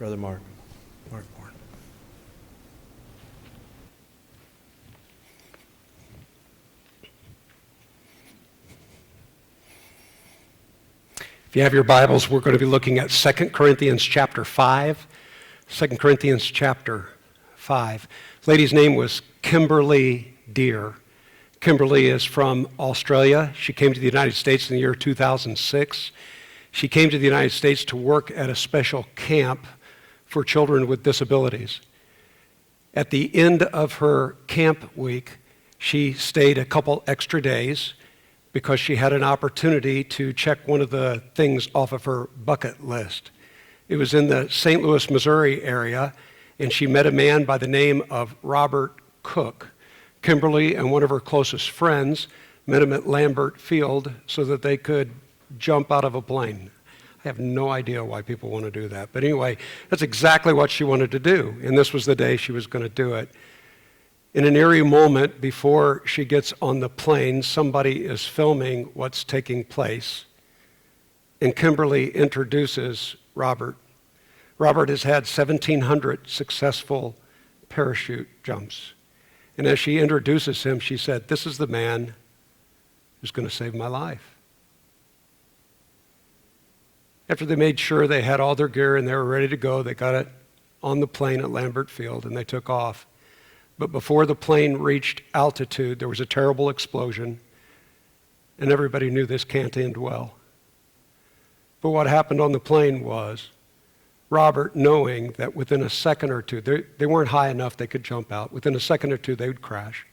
Brother Mark Bourne. If you have your Bibles, we're going to be looking at 2 Corinthians chapter 5. 2 Corinthians chapter 5. The lady's name was Kimberly Deere. Kimberly is from Australia. She came to the United States in the year 2006. She came to the United States to work at a special camp for children with disabilities. At the end of her camp week, she stayed a couple extra days because she had an opportunity to check one of the things off of her bucket list. It was in the St. Louis, Missouri area, and she met a man by the name of Robert Cook. Kimberly and one of her closest friends met him at Lambert Field so that they could jump out of a plane. I have no idea why people want to do that. But anyway, that's exactly what she wanted to do, and this was the day she was going to do it. In an eerie moment before she gets on the plane, somebody is filming what's taking place, and Kimberly introduces Robert. Robert has had 1,700 successful parachute jumps. And as she introduces him, she said, "This is the man who's going to save my life." After they made sure they had all their gear and they were ready to go, they got it on the plane at Lambert Field and they took off. But before the plane reached altitude, there was a terrible explosion, and everybody knew this can't end well. But what happened on the plane was Robert, knowing that within a second or two, they weren't high enough they could jump out. Within a second or two, they would crash.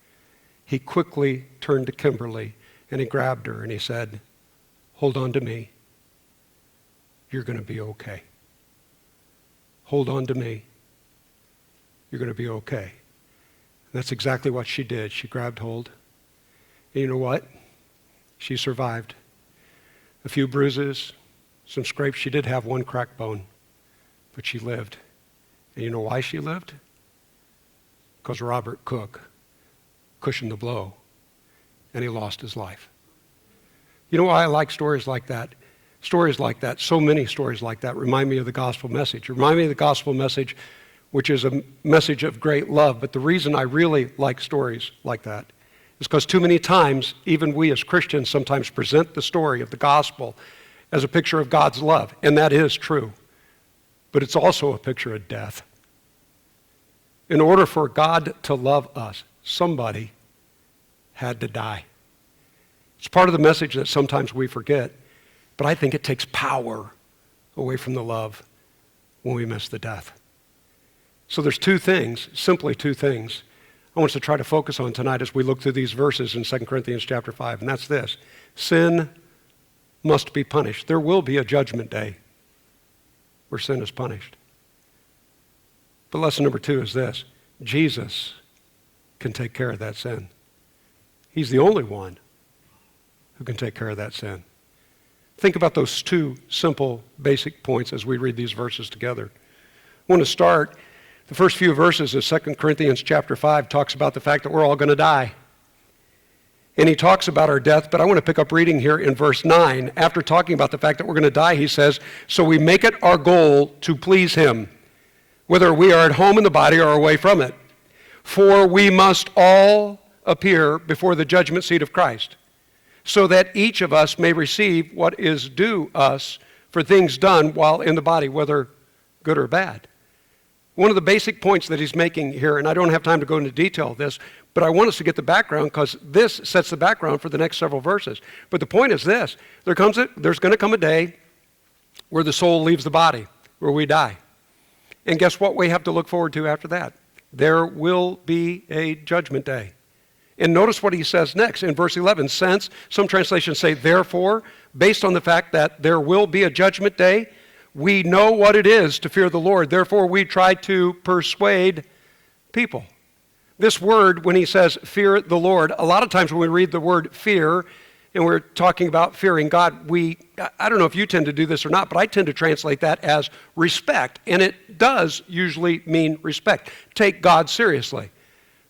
He quickly turned to Kimberly and he grabbed her and he said, "Hold on to me. You're going to be okay. Hold on to me. You're going to be okay." And that's exactly what she did. She grabbed hold. And you know what? She survived. A few bruises, some scrapes. She did have one cracked bone, but she lived. And you know why she lived? Because Robert Cook cushioned the blow, and he lost his life. You know why I like stories like that? Stories like that, so many stories like that, remind me of the gospel message. Remind me of the gospel message, which is a message of great love. But the reason I really like stories like that is because too many times, even we as Christians sometimes present the story of the gospel as a picture of God's love, and that is true. But it's also a picture of death. In order for God to love us, somebody had to die. It's part of the message that sometimes we forget. But I think it takes power away from the love when we miss the death. So there's two things, simply two things, I want us to try to focus on tonight as we look through these verses in 2 Corinthians chapter 5, and that's this. Sin must be punished. There will be a judgment day where sin is punished. But lesson number two is this. Jesus can take care of that sin. He's the only one who can take care of that sin. Think about those two simple, basic points as we read these verses together. I want to start, the first few verses of 2 Corinthians chapter 5 talks about the fact that we're all going to die. And he talks about our death, but I want to pick up reading here in verse 9. After talking about the fact that we're going to die, he says, "So we make it our goal to please him, whether we are at home in the body or away from it. For we must all appear before the judgment seat of Christ, so that each of us may receive what is due us for things done while in the body, whether good or bad." One of the basic points that he's making here, and I don't have time to go into detail of this, but I want us to get the background because this sets the background for the next several verses. But the point is this, there's going to come a day where the soul leaves the body, where we die. And guess what we have to look forward to after that? There will be a judgment day. And notice what he says next in verse 11. Since, some translations say therefore, based on the fact that there will be a judgment day, we know what it is to fear the Lord. Therefore, we try to persuade people. This word, when he says fear the Lord, a lot of times when we read the word fear, and we're talking about fearing God, I don't know if you tend to do this or not, but I tend to translate that as respect. And it does usually mean respect. Take God seriously.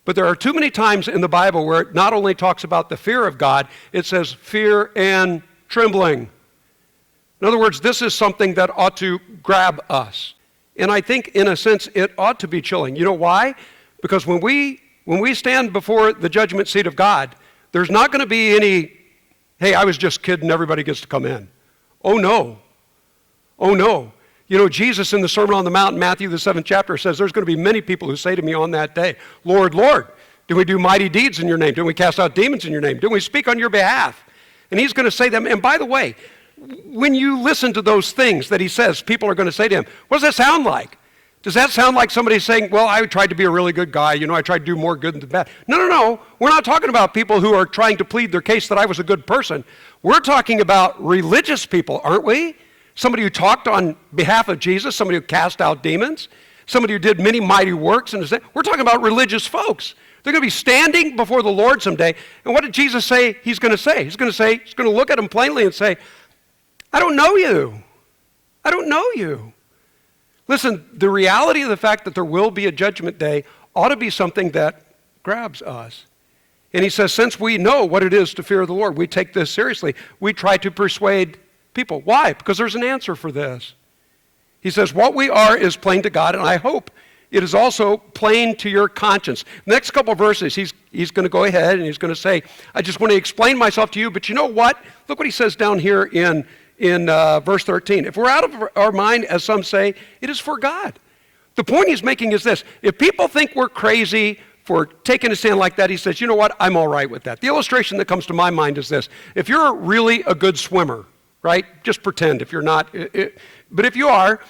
But there are too many times in the Bible where it not only talks about the fear of God, it says fear and trembling. In other words, this is something that ought to grab us. And I think, in a sense, it ought to be chilling. You know why? Because when we stand before the judgment seat of God, there's not going to be any, hey, I was just kidding, everybody gets to come in. Oh, no. Oh, no. You know, Jesus in the Sermon on the Mount, in Matthew, the 7th chapter, says there's going to be many people who say to me on that day, Lord, Lord, did we do mighty deeds in your name? Didn't we cast out demons in your name? Didn't we speak on your behalf? And he's going to say to them, and by the way, when you listen to those things that he says, people are going to say to him, what does that sound like? Does that sound like somebody saying, well, I tried to be a really good guy, you know, I tried to do more good than bad? No. We're not talking about people who are trying to plead their case that I was a good person. We're talking about religious people, aren't we? Somebody who talked on behalf of Jesus, somebody who cast out demons, somebody who did many mighty works. We're talking about religious folks. They're going to be standing before the Lord someday. And what did Jesus say he's going to say? He's going to look at them plainly and say, I don't know you. I don't know you. Listen, the reality of the fact that there will be a judgment day ought to be something that grabs us. And he says, since we know what it is to fear the Lord, we take this seriously. We try to persuade people. Why? Because there's an answer for this. He says, what we are is plain to God, and I hope it is also plain to your conscience. Next couple of verses, he's going to go ahead and he's going to say, I just want to explain myself to you, but you know what? Look what he says down here in verse 13. If we're out of our mind, as some say, it is for God. The point he's making is this. If people think we're crazy for taking a stand like that, he says, you know what? I'm all right with that. The illustration that comes to my mind is this. If you're really a good swimmer, right? Just pretend if you're not. But if you are,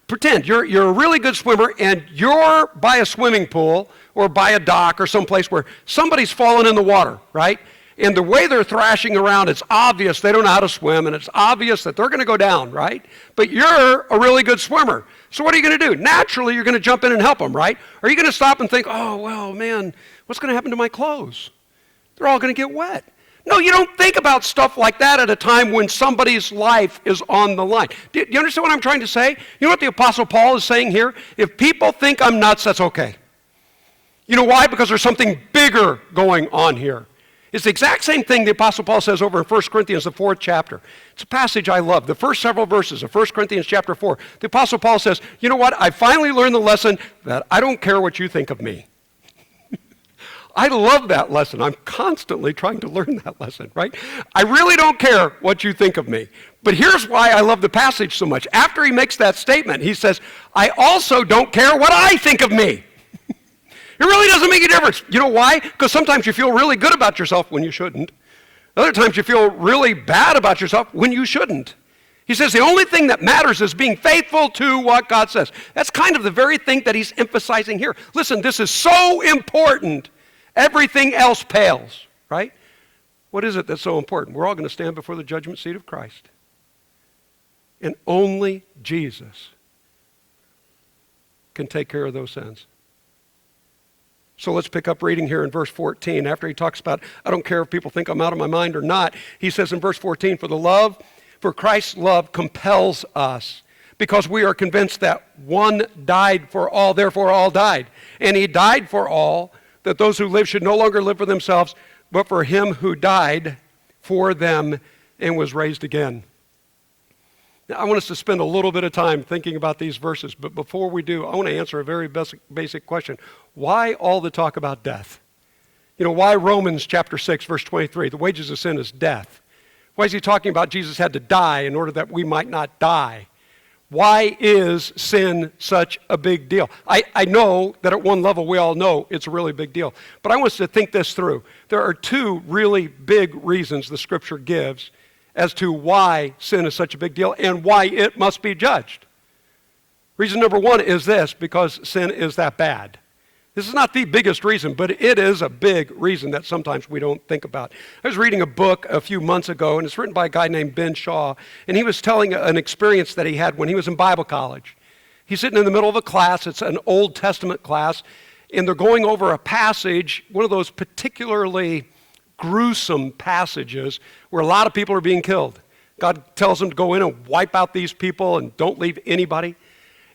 pretend you're a really good swimmer and you're by a swimming pool or by a dock or someplace where somebody's fallen in the water, right? And the way they're thrashing around, it's obvious they don't know how to swim, and it's obvious that they're going to go down, right? But you're a really good swimmer. So what are you going to do? Naturally, you're going to jump in and help them, right? Or are you going to stop and think, oh, well, man, what's going to happen to my clothes? They're all going to get wet. No, you don't think about stuff like that at a time when somebody's life is on the line. Do you understand what I'm trying to say? You know what the Apostle Paul is saying here? If people think I'm nuts, that's okay. You know why? Because there's something bigger going on here. It's the exact same thing the Apostle Paul says over in 1 Corinthians, the 4th chapter. It's a passage I love. The first several verses of 1 Corinthians chapter 4, the Apostle Paul says, you know what? I finally learned the lesson that I don't care what you think of me. I love that lesson. I'm constantly trying to learn that lesson, right? I really don't care what you think of me. But here's why I love the passage so much. After he makes that statement, he says, I also don't care what I think of me. It really doesn't make a difference. You know why? Because sometimes you feel really good about yourself when you shouldn't. Other times you feel really bad about yourself when you shouldn't. He says the only thing that matters is being faithful to what God says. That's kind of the very thing that he's emphasizing here. Listen, this is so important. Everything else pales, right? What is it that's so important? We're all going to stand before the judgment seat of Christ. And only Jesus can take care of those sins. So let's pick up reading here in verse 14. After he talks about, I don't care if people think I'm out of my mind or not, he says in verse 14, for Christ's love compels us, because we are convinced that one died for all, therefore all died. And he died for all, that those who live should no longer live for themselves, but for him who died for them and was raised again. Now, I want us to spend a little bit of time thinking about these verses, but before we do, I want to answer a very basic question. Why all the talk about death? You know, why Romans chapter 6, verse 23, the wages of sin is death? Why is he talking about Jesus had to die in order that we might not die? Why is sin such a big deal? I know that at one level we all know it's a really big deal, but I want us to think this through. There are two really big reasons the Scripture gives as to why sin is such a big deal and why it must be judged. Reason number one is this, because sin is that bad. This is not the biggest reason, but it is a big reason that sometimes we don't think about. I was reading a book a few months ago, and it's written by a guy named Ben Shaw, and he was telling an experience that he had when he was in Bible college. He's sitting in the middle of a class. It's an Old Testament class, and they're going over a passage, one of those particularly gruesome passages where a lot of people are being killed. God tells them to go in and wipe out these people and don't leave anybody.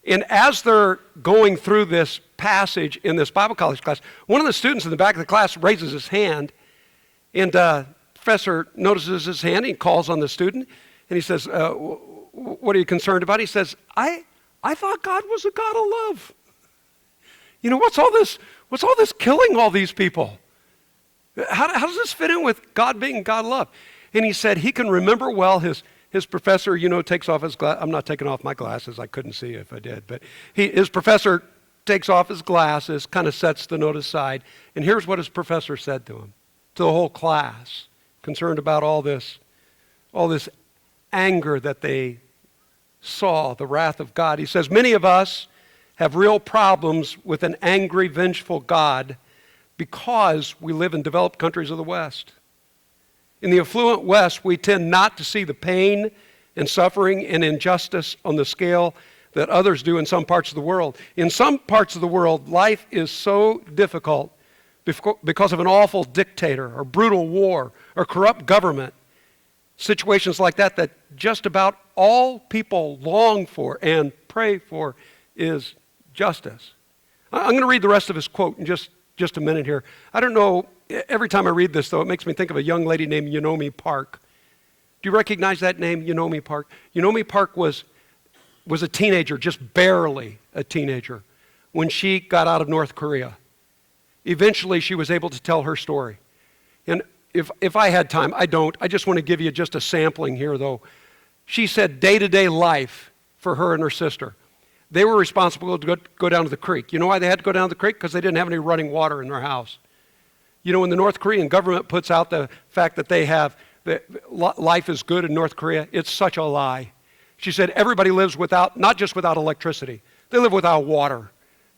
And as they're going through this passage in this Bible college class, one of the students in the back of the class raises his hand, and the professor notices his hand. He calls on the student, and he says, what are you concerned about? He says, I I thought God was a God of love. You know, what's all this killing all these people? How does this fit in with God being God of love? And he said he can remember well his professor, takes off his glasses. I'm not taking off my glasses. I couldn't see if I did. But his professor takes off his glasses, kind of sets the note aside. And here's what his professor said to him, to the whole class, concerned about all this anger that they saw, the wrath of God. He says, many of us have real problems with an angry, vengeful God because we live in developed countries of the West. In the affluent West, we tend not to see the pain and suffering and injustice on the scale that others do in some parts of the world. In some parts of the world, life is so difficult because of an awful dictator or brutal war or corrupt government. Situations like that just about all people long for and pray for is justice. I'm going to read the rest of his quote in just a minute here. I don't know, every time I read this, though, it makes me think of a young lady named Yunomi Park. Do you recognize that name, Yunomi Park? Yunomi Park was a teenager, just barely a teenager, when she got out of North Korea. Eventually, she was able to tell her story. And if I had time, I don't. I just want to give you just a sampling here, though. She said day-to-day life for her and her sister. They were responsible to go down to the creek. You know why they had to go down to the creek? Because they didn't have any running water in their house. You know, when the North Korean government puts out the fact that life is good in North Korea, it's such a lie. She said everybody lives not just without electricity, they live without water.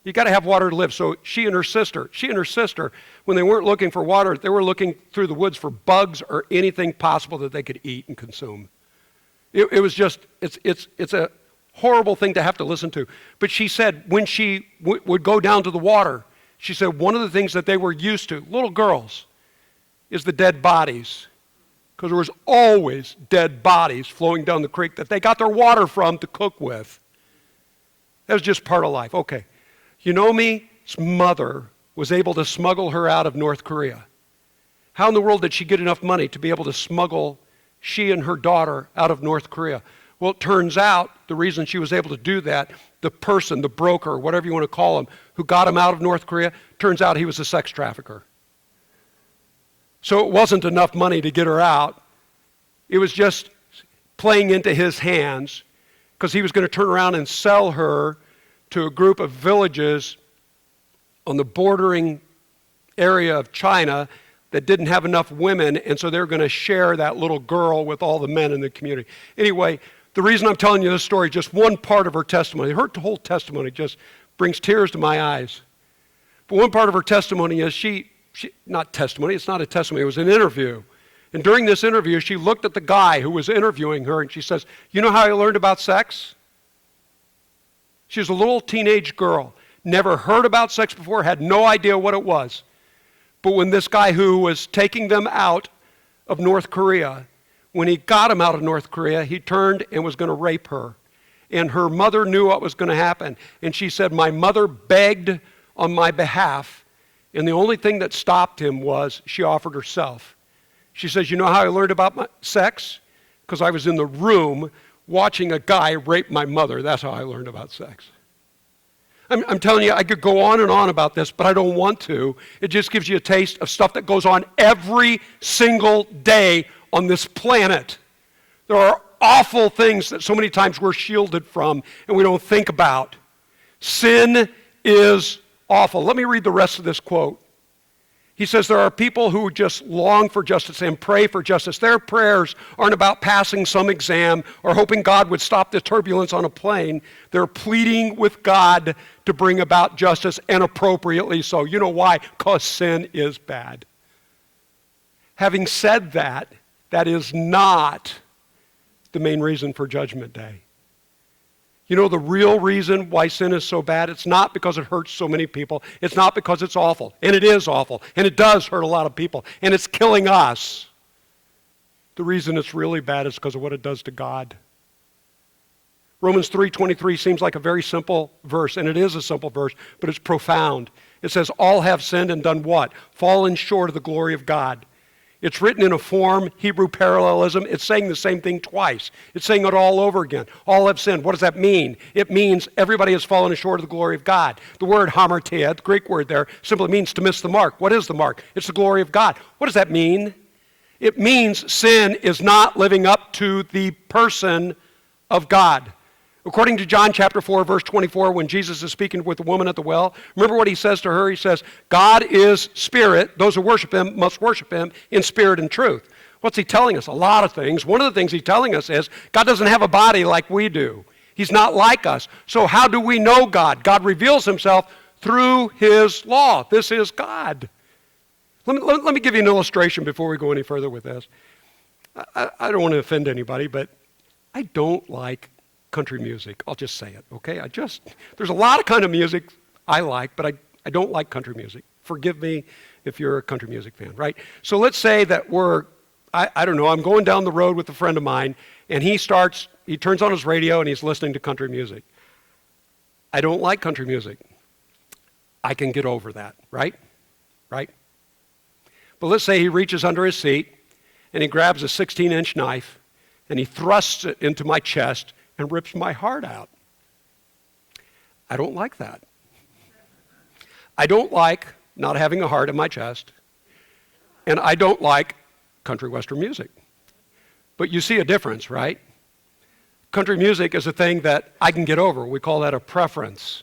You got to have water to live. So she and her sister, when they weren't looking for water, they were looking through the woods for bugs or anything possible that they could eat and consume. It was just, it's a horrible thing to have to listen to. But she said when she would go down to the water, she said one of the things that they were used to, little girls, is the dead bodies. Because there was always dead bodies flowing down the creek that they got their water from to cook with. That was just part of life. Okay. Yunomi's mother was able to smuggle her out of North Korea. How in the world did she get enough money to be able to smuggle she and her daughter out of North Korea? Well, it turns out the reason she was able to do that, the person, the broker, whatever you want to call him, who got him out of North Korea, turns out he was a sex trafficker. So it wasn't enough money to get her out. It was just playing into his hands because he was going to turn around and sell her to a group of villages on the bordering area of China that didn't have enough women, and so they're going to share that little girl with all the men in the community. Anyway, the reason I'm telling you this story, just one part of her testimony. Her whole testimony just brings tears to my eyes. But one part of her testimony is not testimony, it's not a testimony, it was an interview. And during this interview, she looked at the guy who was interviewing her, and she says, you know how I learned about sex? She was a little teenage girl, never heard about sex before, had no idea what it was. But when this guy who was taking them out of North Korea, when he got him out of North Korea, he turned and was going to rape her. And her mother knew what was going to happen. And she said, my mother begged on my behalf, and the only thing that stopped him was she offered herself. She says, you know how I learned about sex? Because I was in the room watching a guy rape my mother. That's how I learned about sex. I'm telling you, I could go on and on about this, but I don't want to. It just gives you a taste of stuff that goes on every single day on this planet. There are awful things that so many times we're shielded from and we don't think about. Sin is awful. Let me read the rest of this quote. He says there are people who just long for justice and pray for justice. Their prayers aren't about passing some exam or hoping God would stop the turbulence on a plane. They're pleading with God to bring about justice, and appropriately so. You know why? Because sin is bad. Having said that, that is not the main reason for Judgment Day. You know the real reason why sin is so bad? It's not because it hurts so many people. It's not because it's awful. And it is awful. And it does hurt a lot of people. And it's killing us. The reason it's really bad is because of what it does to God. Romans 3:23 seems like a very simple verse, and it is a simple verse, but it's profound. It says, all have sinned and done what? Fallen short of the glory of God. It's written in a form, Hebrew parallelism. It's saying the same thing twice. It's saying it all over again. All have sinned. What does that mean? It means everybody has fallen short of the glory of God. The word hamartia, the Greek word there, simply means to miss the mark. What is the mark? It's the glory of God. What does that mean? It means sin is not living up to the person of God. According to John chapter 4, verse 24, when Jesus is speaking with the woman at the well, remember what he says to her? He says, God is spirit. Those who worship him must worship him in spirit and truth. What's he telling us? A lot of things. One of the things he's telling us is God doesn't have a body like we do. He's not like us. So how do we know God? God reveals himself through his law. This is God. Let me give you an illustration before we go any further with this. I don't want to offend anybody, but I don't like country music. I'll just say it, okay? There's a lot of kind of music I like, but I don't like country music. Forgive me if you're a country music fan, right? So let's say that I don't know, I'm going down the road with a friend of mine, and he turns on his radio and he's listening to country music. I don't like country music. I can get over that, right? Right? But let's say he reaches under his seat and he grabs a 16-inch knife and he thrusts it into my chest and rips my heart out. I don't like that. I don't like not having a heart in my chest, and I don't like country western music. But you see a difference, right? Country music is a thing that I can get over. We call that a preference.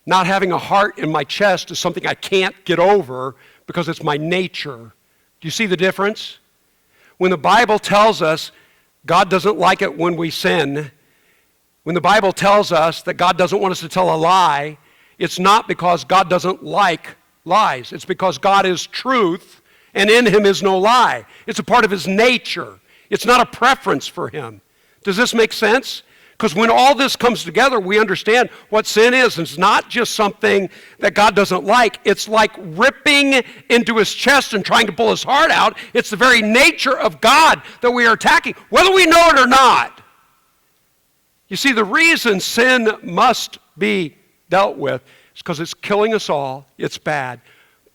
Not having a heart in my chest is something I can't get over because it's my nature. Do you see the difference? When the Bible tells us God doesn't like it when we sin, when the Bible tells us that God doesn't want us to tell a lie, it's not because God doesn't like lies. It's because God is truth, and in him is no lie. It's a part of his nature. It's not a preference for him. Does this make sense? Because when all this comes together, we understand what sin is. It's not just something that God doesn't like. It's like ripping into his chest and trying to pull his heart out. It's the very nature of God that we are attacking, whether we know it or not. You see, the reason sin must be dealt with is because it's killing us all. It's bad.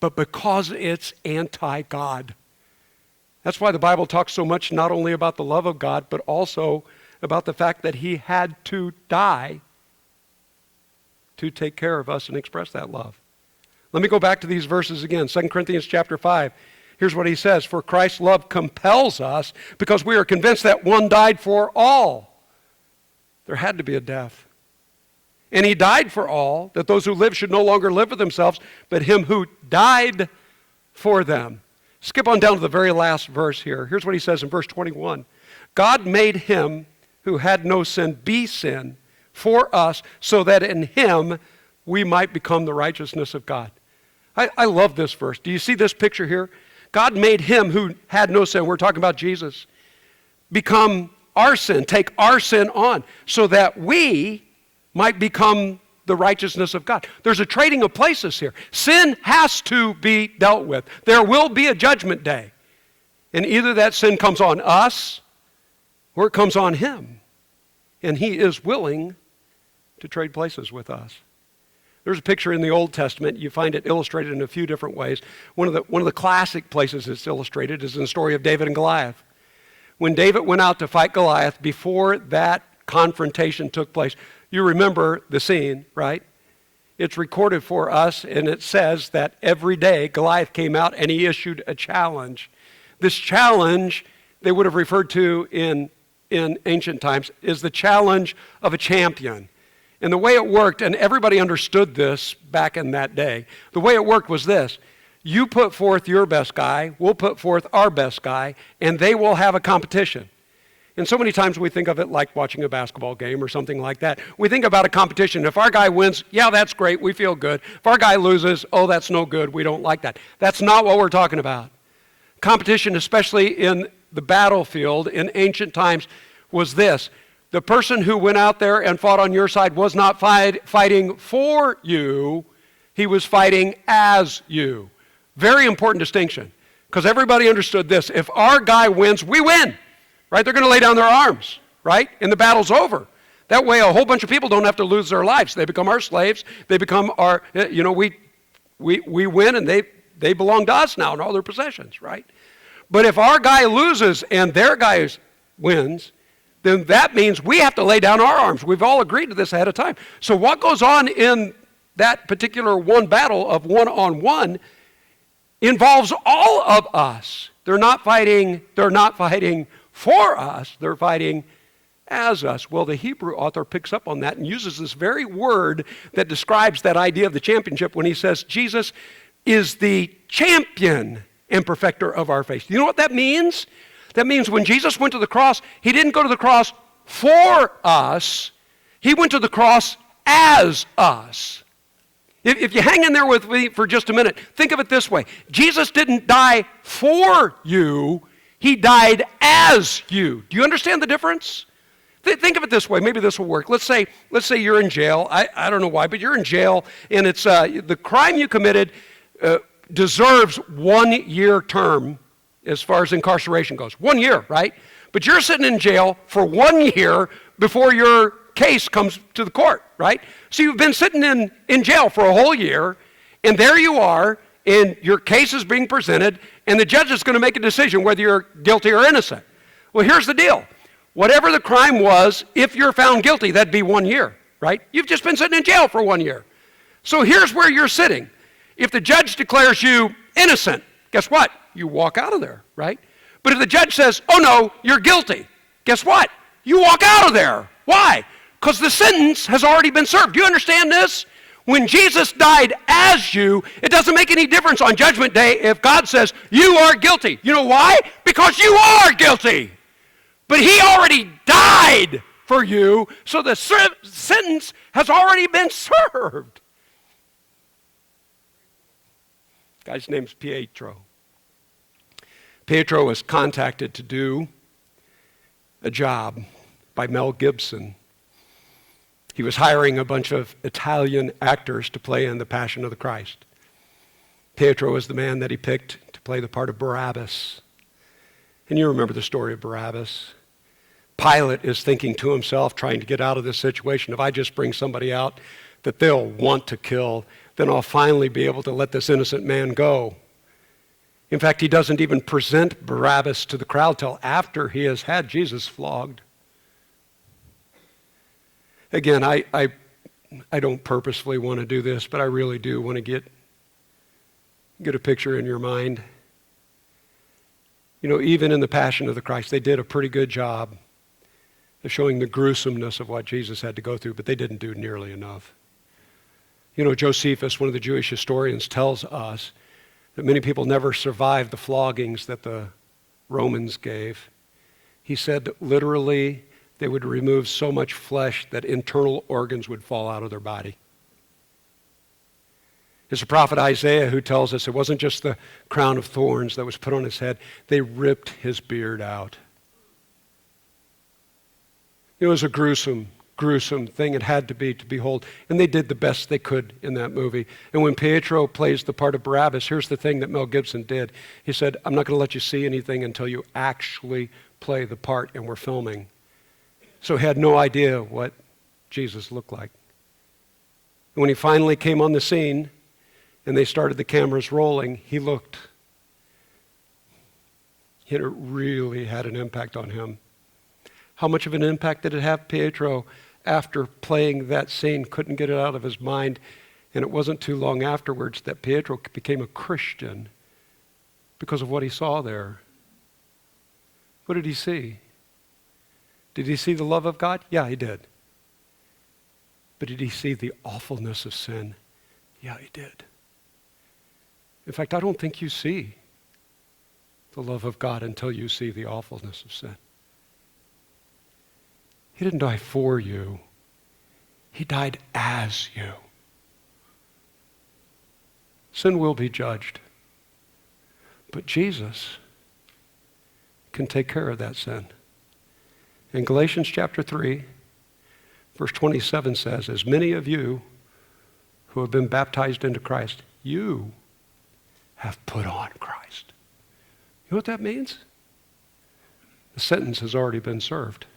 But because it's anti-God. That's why the Bible talks so much not only about the love of God, but also about the fact that he had to die to take care of us and express that love. Let me go back to these verses again. 2 Corinthians chapter 5. Here's what he says. For Christ's love compels us because we are convinced that one died for all. There had to be a death. And he died for all, that those who live should no longer live for themselves, but him who died for them. Skip on down to the very last verse here. Here's what he says in verse 21. God made him who had no sin be sin for us, so that in him we might become the righteousness of God. I love this verse. Do you see this picture here? God made him who had no sin, we're talking about Jesus, become our sin, take our sin on, so that we might become the righteousness of God. There's a trading of places here. Sin has to be dealt with. There will be a judgment day. And either that sin comes on us or it comes on him. And he is willing to trade places with us. There's a picture in the Old Testament. You find it illustrated in a few different ways. One of the classic places it's illustrated is in the story of David and Goliath. When David went out to fight Goliath, before that confrontation took place, you remember the scene, right? It's recorded for us, and it says that every day Goliath came out and he issued a challenge. This challenge they would have referred to in ancient times is the challenge of a champion. And the way it worked, and everybody understood this back in that day, the way it worked was this. You put forth your best guy, we'll put forth our best guy, and they will have a competition. And so many times we think of it like watching a basketball game or something like that. We think about a competition. If our guy wins, yeah, that's great, we feel good. If our guy loses, oh, that's no good, we don't like that. That's not what we're talking about. Competition, especially in the battlefield in ancient times, was this. The person who went out there and fought on your side was not fighting for you, he was fighting as you. Very important distinction, because everybody understood this. If our guy wins, we win, right? They're going to lay down their arms, right? And the battle's over. That way a whole bunch of people don't have to lose their lives. They become our slaves. They become our, we win, and they belong to us now and all their possessions, right? But if our guy loses and their guy wins, then that means we have to lay down our arms. We've all agreed to this ahead of time. So what goes on in that particular one battle of one-on-one involves all of us. They're not fighting for us, they're fighting as us. Well, the Hebrew author picks up on that and uses this very word that describes that idea of the championship when he says Jesus is the champion and perfecter of our faith. You know what that means? That means when Jesus went to the cross, he didn't go to the cross for us, he went to the cross as us. If you hang in there with me for just a minute, think of it this way. Jesus didn't die for you, he died as you. Do you understand the difference? Think of it this way. Maybe this will work. Let's say you're in jail. I don't know why, but you're in jail, and it's the crime you committed deserves 1 year term as far as incarceration goes. 1 year, right? But you're sitting in jail for 1 year before your case comes to the court, right? So you've been sitting in jail for a whole year, and there you are, and your case is being presented, and the judge is going to make a decision whether you're guilty or innocent. Well, here's the deal. Whatever the crime was, if you're found guilty, that'd be 1 year, right? You've just been sitting in jail for 1 year. So here's where you're sitting. If the judge declares you innocent, guess what? You walk out of there, right? But if the judge says, oh no, you're guilty, guess what? You walk out of there. Why? Because the sentence has already been served. Do you understand this? When Jesus died as you, it doesn't make any difference on Judgment Day if God says, you are guilty. You know why? Because you are guilty. But he already died for you, so the sentence has already been served. Guy's name's Pietro. Pietro was contacted to do a job by Mel Gibson. He was hiring a bunch of Italian actors to play in The Passion of the Christ. Pietro was the man that he picked to play the part of Barabbas. And you remember the story of Barabbas. Pilate is thinking to himself, trying to get out of this situation, if I just bring somebody out that they'll want to kill, then I'll finally be able to let this innocent man go. In fact, he doesn't even present Barabbas to the crowd till after he has had Jesus flogged. Again, I don't purposefully want to do this, but I really do want to get a picture in your mind. You know, even in the Passion of the Christ, they did a pretty good job of showing the gruesomeness of what Jesus had to go through, but they didn't do nearly enough. You know, Josephus, one of the Jewish historians, tells us that many people never survived the floggings that the Romans gave. He said that literally they would remove so much flesh that internal organs would fall out of their body. It's the prophet Isaiah who tells us it wasn't just the crown of thorns that was put on his head, they ripped his beard out. It was a gruesome thing. It had to be to behold. And they did the best they could in that movie. And when Pietro plays the part of Barabbas, here's the thing that Mel Gibson did. He said, I'm not going to let you see anything until you actually play the part, and we're filming. So he had no idea what Jesus looked like. And when he finally came on the scene and they started the cameras rolling, he looked. It really had an impact on him. How much of an impact did it have? Pietro, after playing that scene, couldn't get it out of his mind. And it wasn't too long afterwards that Pietro became a Christian because of what he saw there. What did he see? Did he see the love of God? Yeah, he did. But did he see the awfulness of sin? Yeah, he did. In fact, I don't think you see the love of God until you see the awfulness of sin. He didn't die for you. He died as you. Sin will be judged. But Jesus can take care of that sin. In Galatians chapter 3, verse 27 says, as many of you who have been baptized into Christ, you have put on Christ. You know what that means? The sentence has already been served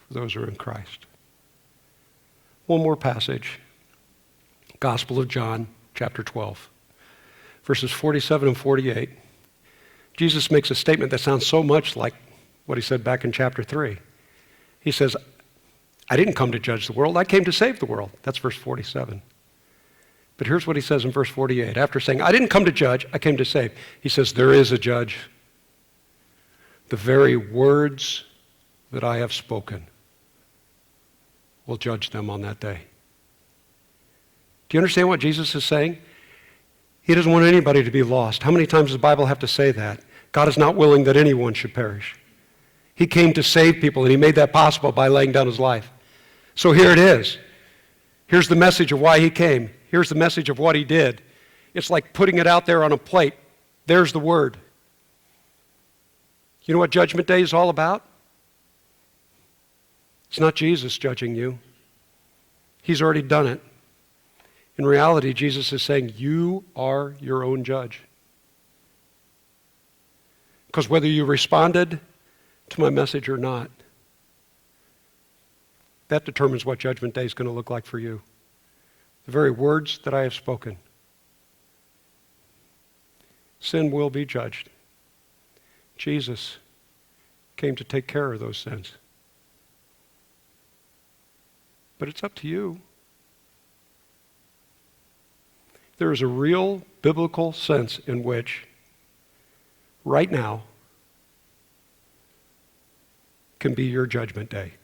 for those who are in Christ. One more passage. Gospel of John, chapter 12, verses 47 and 48. Jesus makes a statement that sounds so much like what he said back in chapter 3. He says, I didn't come to judge the world, I came to save the world. That's verse 47. But here's what he says in verse 48. After saying, I didn't come to judge, I came to save. He says, there is a judge. The very words that I have spoken will judge them on that day. Do you understand what Jesus is saying? He doesn't want anybody to be lost. How many times does the Bible have to say that? God is not willing that anyone should perish. He came to save people, and he made that possible by laying down his life. So here it is. Here's the message of why he came. Here's the message of what he did. It's like putting it out there on a plate. There's the word. You know what Judgment Day is all about? It's not Jesus judging you. He's already done it. In reality, Jesus is saying, you are your own judge. Because whether you responded to my message or not, that determines what Judgment Day is going to look like for you. The very words that I have spoken. Sin will be judged. Jesus came to take care of those sins. But it's up to you. There is a real biblical sense in which, right now, can be your judgment day.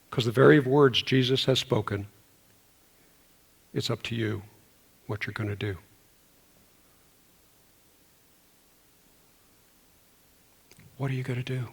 Because the very words Jesus has spoken, it's up to you what you're going to do. What are you going to do?